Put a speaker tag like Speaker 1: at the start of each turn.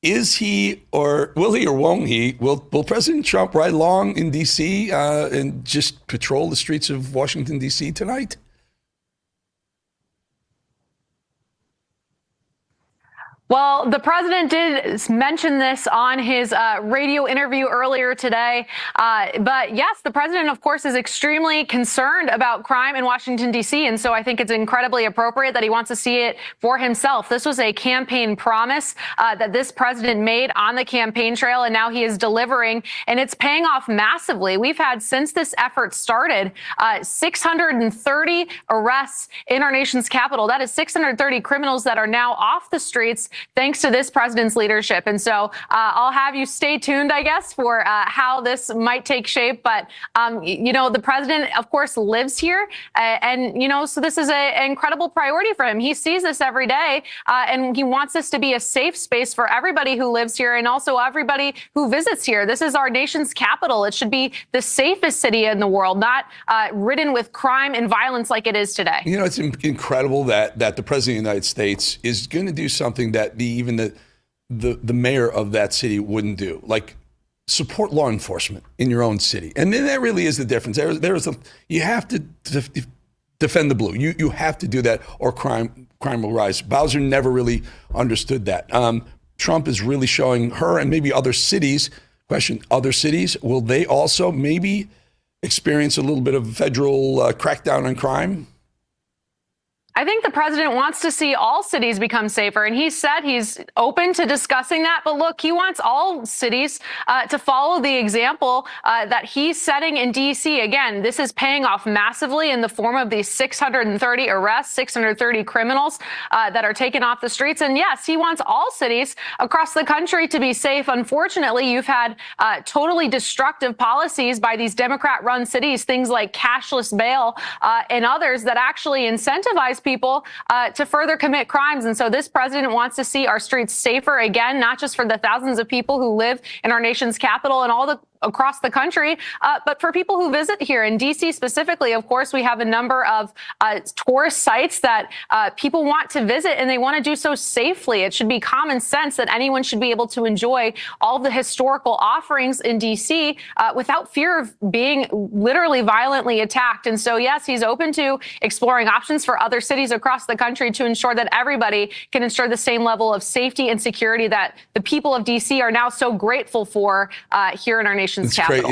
Speaker 1: Is he, or will he, or won't he? Will President Trump ride along in D.C. And just patrol the streets of Washington, D.C. tonight?
Speaker 2: Well, the president did mention this on his radio interview earlier today. But yes, the president, of course, is extremely concerned about crime in Washington, D.C. And so I think it's incredibly appropriate that he wants to see it for himself. This was a campaign promise that this president made on the campaign trail, and now he is delivering, and it's paying off massively. We've had, since this effort started, 630 arrests in our nation's capital. That is 630 criminals that are now off the streets thanks to this president's leadership. And so I'll have you stay tuned, I guess, for how this might take shape. But, the president, of course, lives here. So this is an incredible priority for him. He sees this every day, and he wants this to be a safe space for everybody who lives here and also everybody who visits here. This is our nation's capital. It should be the safest city in the world, not ridden with crime and violence like it is today.
Speaker 1: It's incredible that the president of the United States is going to do something that even the mayor of that city wouldn't do, like support law enforcement in your own city. And then that really is the difference. You have to defend the blue. You have to do that, or crime will rise. Bowser never really understood that. Trump is really showing her, and maybe other cities. Other cities, will they also maybe experience a little bit of federal crackdown on crime?
Speaker 2: I think the president wants to see all cities become safer, and he said he's open to discussing that. But look, he wants all cities to follow the example that he's setting in D.C. Again, this is paying off massively in the form of these 630 arrests, 630 criminals that are taken off the streets. And yes, he wants all cities across the country to be safe. Unfortunately, you've had totally destructive policies by these Democrat-run cities, things like cashless bail and others that actually incentivize people to further commit crimes. And so this president wants to see our streets safer again, not just for the thousands of people who live in our nation's capital and across the country, but for people who visit here in D.C. specifically. Of course, we have a number of tourist sites that people want to visit, and they want to do so safely. It should be common sense that anyone should be able to enjoy all the historical offerings in D.C. Without fear of being literally violently attacked. And so, yes, he's open to exploring options for other cities across the country to ensure that everybody can ensure the same level of safety and security that the people of D.C. are now so grateful for here in our nation's capital.